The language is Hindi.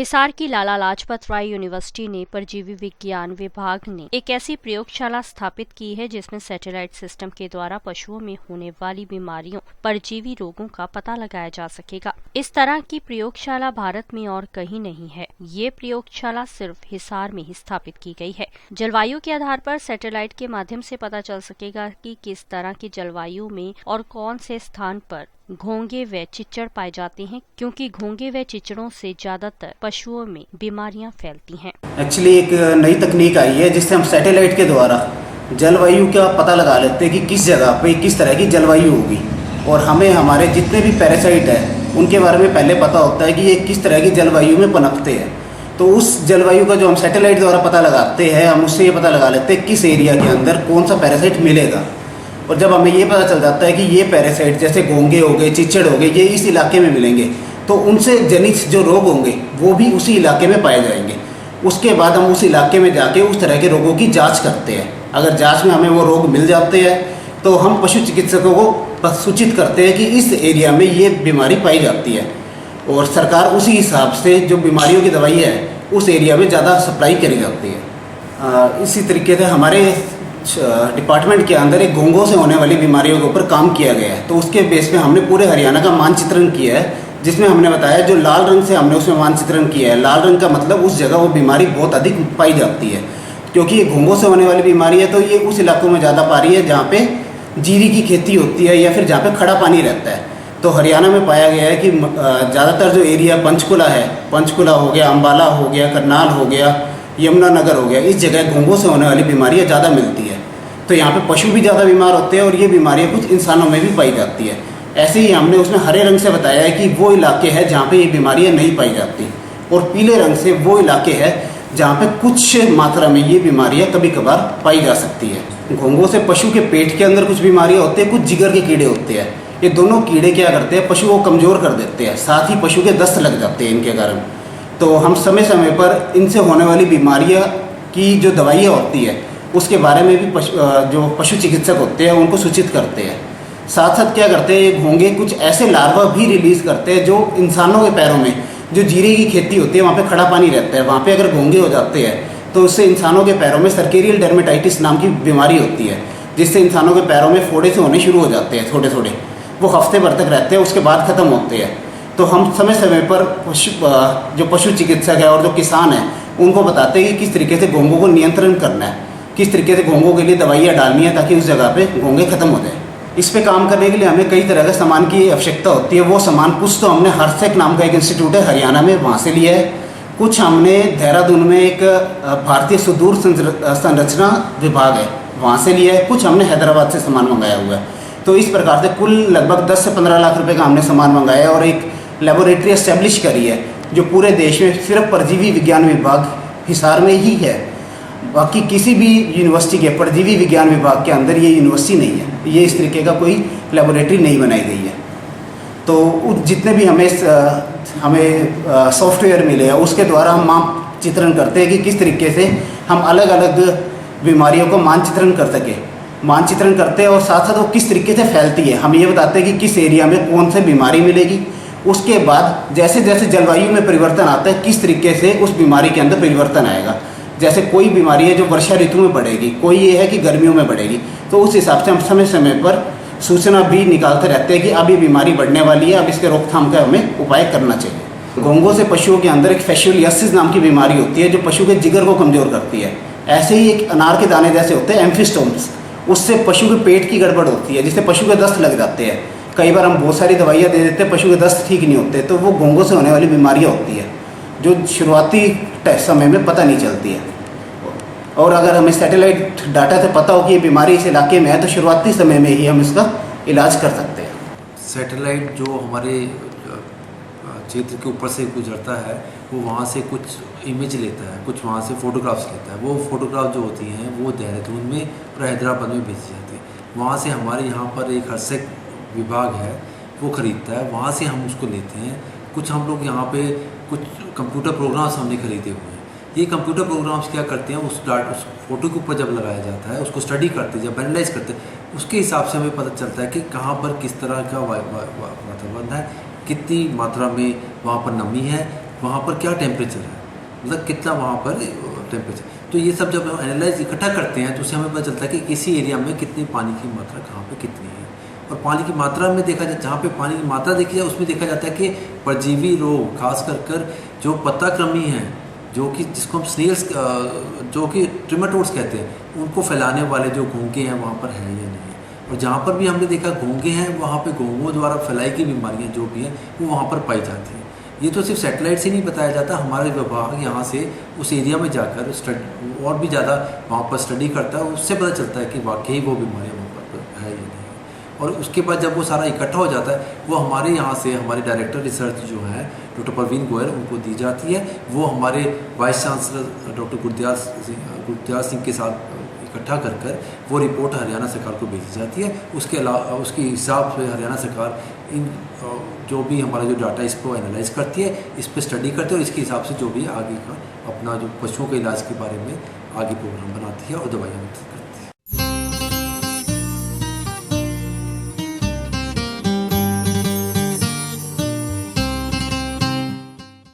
हिसार की लाला लाजपत राय यूनिवर्सिटी ने परजीवी विज्ञान विभाग ने एक ऐसी प्रयोगशाला स्थापित की है जिसमें सैटेलाइट सिस्टम के द्वारा पशुओं में होने वाली बीमारियों, परजीवी रोगों का पता लगाया जा सकेगा। इस तरह की प्रयोगशाला भारत में और कहीं नहीं है। ये प्रयोगशाला सिर्फ हिसार में ही स्थापित की गई है। जलवायु के आधार पर सैटेलाइट के माध्यम से पता चल सकेगा कि किस तरह की जलवायु में और कौन से स्थान पर घोंघे व चिच्चड़ पाए जाते हैं, क्योंकि घोंघे व चिच्चड़ों से ज्यादातर पशुओं में बीमारियां फैलती हैं। एक्चुअली एक नई तकनीक आई है जिससे हम सैटेलाइट के द्वारा जलवायु का पता लगा लेते हैं कि किस जगह पे किस तरह की जलवायु होगी, और हमें हमारे जितने भी पैरासाइट है उनके बारे में पहले पता होता है कि ये किस तरह की जलवायु में पनपते हैं। तो उस जलवायु का जो हम सैटेलाइट द्वारा पता लगाते हैं, हम उससे ये पता लगा लेते हैं किस एरिया के अंदर कौन सा पैरासाइट मिलेगा। और जब हमें ये पता चल जाता है कि ये पैरासाइट जैसे घोंघे हो गए, चिच्चड़ हो गए, ये इस इलाके में मिलेंगे, तो उनसे जनित जो रोग होंगे वो भी उसी इलाके में पाए जाएंगे। उसके बाद हम उस इलाके में जाके उस तरह के रोगों की जांच करते हैं। अगर जांच में हमें वो रोग मिल जाते हैं तो हम पशु चिकित्सकों को सूचित करते हैं कि इस एरिया में ये बीमारी पाई जाती है, और सरकार उसी हिसाब से जो बीमारियों की दवाई है उस एरिया में ज़्यादा सप्लाई करी जाती है। इसी तरीके से हमारे डिपार्टमेंट के अंदर एक घोंघों से होने वाली बीमारियों के ऊपर काम किया गया है। तो उसके बेस पे हमने पूरे हरियाणा का मानचित्रण किया है, जिसमें हमने बताया जो लाल रंग से हमने उसमें मानचित्रण किया है। लाल रंग का मतलब उस जगह वो बीमारी बहुत अधिक पाई जाती है, क्योंकि ये घोंघों से होने वाली बीमारी है तो ये उस इलाकों में ज़्यादा पा रही है जहाँ पे जीरी की खेती होती है या फिर जहाँ पे खड़ा पानी रहता है। तो हरियाणा में पाया गया है कि ज़्यादातर जो एरिया पंचकुला है, पंचकुला हो गया, अम्बाला हो गया, करनाल हो गया, यमुनानगर हो गया, इस जगह घोंघों से होने वाली बीमारियाँ ज़्यादा मिलती है। तो यहाँ पे पशु भी ज़्यादा बीमार होते हैं और ये बीमारियाँ कुछ इंसानों में भी पाई जाती है। ऐसे ही हमने उसमें हरे रंग से बताया है कि वो इलाके हैं जहाँ पे ये बीमारियाँ नहीं पाई जाती, और पीले रंग से वो इलाके हैं जहाँ पे कुछ मात्रा में ये बीमारियाँ कभी कभार पाई जा सकती है। घोंघों से पशु के पेट के अंदर कुछ बीमारियाँ होती हैं, कुछ जिगर के कीड़े होते हैं। ये दोनों कीड़े क्या करते हैं, पशु को कमज़ोर कर देते हैं, साथ ही पशु के दस्त लग जाते हैं इनके कारण। तो हम समय समय पर इनसे होने वाली बीमारियाँ की जो दवाइयाँ होती है उसके बारे में भी जो पशु चिकित्सक होते हैं उनको सूचित करते हैं। साथ साथ क्या करते हैं, ये घोंघे कुछ ऐसे लार्वा भी रिलीज़ करते हैं जो इंसानों के पैरों में जो जीरे की खेती होती है वहाँ पे खड़ा पानी रहता है, वहाँ पे अगर घोंघे हो जाते हैं तो उससे इंसानों के पैरों में सर्केरियल डर्मेटाइटिस नाम की बीमारी होती है, जिससे इंसानों के पैरों में फोड़े से होने शुरू हो जाते हैं। थोड़े थोड़े वो हफ्ते भर तक रहते हैं, उसके बाद ख़त्म होते हैं। तो हम समय समय पर जो पशु चिकित्सक है और जो किसान है उनको बताते हैं कि किस तरीके से घोंघों को नियंत्रण करना है, किस तरीके से घोंघों के लिए दवाइयाँ डालनी है ताकि उस जगह पे घोंघे खत्म हो जाए। इस पे काम करने के लिए हमें कई तरह के सामान की आवश्यकता होती है। वो सामान कुछ तो हमने हर्सेक नाम का एक इंस्टीट्यूट है हरियाणा में, वहाँ से लिया है। कुछ हमने देहरादून में एक भारतीय सुदूर संरचना विभाग है, वहाँ से लिया है। कुछ हमने हैदराबाद से सामान मंगाया हुआ है। तो इस प्रकार से कुल लगभग 10 से 15 लाख रुपए का हमने सामान मंगाया है और एक लेबोरेटरी एस्टेब्लिश करी है जो पूरे देश में सिर्फ परजीवी विज्ञान विभाग हिसार में ही है। बाकी किसी भी यूनिवर्सिटी के परजीवी विज्ञान विभाग के अंदर ये यूनिवर्सिटी नहीं है, ये इस तरीके का कोई लेबोरेटरी नहीं बनाई गई है। तो जितने भी हमें सॉफ्टवेयर मिले हैं उसके द्वारा हम माप चित्रण करते हैं कि किस तरीके से हम अलग अलग बीमारियों को मानचित्रण कर सकें। मानचित्रण करते हैं और साथ साथ वो किस तरीके से फैलती है, हम ये बताते हैं कि किस एरिया में कौन सी बीमारी मिलेगी। उसके बाद जैसे जैसे जलवायु में परिवर्तन आता है किस तरीके से उस बीमारी के अंदर परिवर्तन आएगा। जैसे कोई बीमारी है जो वर्षा ऋतु में बढ़ेगी, कोई ये है कि गर्मियों में बढ़ेगी, तो उस हिसाब से हम समय समय पर सूचना भी निकालते रहते हैं कि अब ये बीमारी बढ़ने वाली है, अब इसके रोकथाम का हमें उपाय करना चाहिए। घोंघों से पशुओं के अंदर एक फैशुलियासिस नाम की बीमारी होती है जो पशु के जिगर को कमज़ोर करती है। ऐसे ही एक अनार के दाने जैसे होते हैं एम्फिस्टोम्स, उससे पशु के पेट की गड़बड़ होती है जिससे पशु के दस्त लग जाते हैं। कई बार हम बहुत सारी दवाइयाँ दे देते हैं, पशु के दस्त ठीक नहीं होते, तो वो घोंघों से होने वाली बीमारियाँ होती है जो शुरुआती समय में पता नहीं चलती है। और अगर हमें सैटेलाइट डाटा से पता हो कि ये बीमारी इस इलाके में है तो शुरुआती समय में ही हम इसका इलाज कर सकते हैं। सैटेलाइट जो हमारे क्षेत्र के ऊपर से गुजरता है वो वहाँ से कुछ इमेज लेता है, कुछ वहाँ से फ़ोटोग्राफ्स लेता है। वो फ़ोटोग्राफ जो होती हैं वो देहरादून में और हैदराबाद में भेजी जाती है। वहाँ से हमारे यहाँ पर एक हर्सेक विभाग है वो ख़रीदता है, वहाँ से हम उसको लेते हैं। कुछ हम लोग यहाँ पे कुछ कंप्यूटर प्रोग्राम्स हमने ख़रीदे हुए हैं। ये कंप्यूटर प्रोग्राम्स क्या करते हैं, उस फोटो के ऊपर जब लगाया जाता है उसको स्टडी करते हैं, जब एनालाइज करते हैं उसके हिसाब से हमें पता चलता है कि कहाँ पर किस तरह का वातावरण है, कितनी मात्रा में वहाँ पर नमी है, वहाँ पर क्या टेम्परेचर है, मतलब कितना वहाँ पर टेम्परेचर। तो ये सब जब हम एनालाइज इकट्ठा करते हैं तो उससे हमें पता चलता है कि किसी एरिया में कितनी पानी की मात्रा कहाँ पे कितनी है। और पानी की मात्रा में देखा जाए, जहाँ पे पानी की मात्रा देखी जाए उसमें देखा जाता है कि परजीवी रोग खास कर जो पत्ताकृमी हैं, जो कि जिसको हम स्नेल्स जो कि ट्रिमेटोड्स कहते हैं, उनको फैलाने वाले जो घोंघे हैं वहाँ पर हैं या नहीं है। और जहाँ पर भी हमने देखा घोंघे हैं वहाँ पे घोंघों द्वारा फैलाई की बीमारियाँ जो भी हैं वो वहाँ पर पाई जाती हैं। ये तो सिर्फ सैटेलाइट से नहीं बताया जाता, हमारे विभाग यहाँ से उस एरिया में जाकर और भी ज़्यादा वहाँ पर स्टडी करता है, उससे पता चलता है कि वाकई वो बीमारियाँ वहाँ पर है या नहीं है। और उसके बाद जब वो सारा इकट्ठा हो जाता है वो हमारे यहाँ से हमारे डायरेक्टर रिसर्च जो हैं डॉक्टर परवीन गोयल उनको दी जाती है। वो हमारे vice chancellor doctor Gurdayal Singh के साथ इकट्ठा कर वो रिपोर्ट हरियाणा सरकार को भेजी जाती है। उसके अलावा उसके हिसाब से हरियाणा सरकार इन जो भी हमारा जो डाटा इसको एनालाइज करती है, इस पर स्टडी करती है और इसके हिसाब से जो भी आगे का अपना जो पशुओं के इलाज के बारे में आगे प्रोग्राम बनाती है और दवाइयाँ वितरित करती है।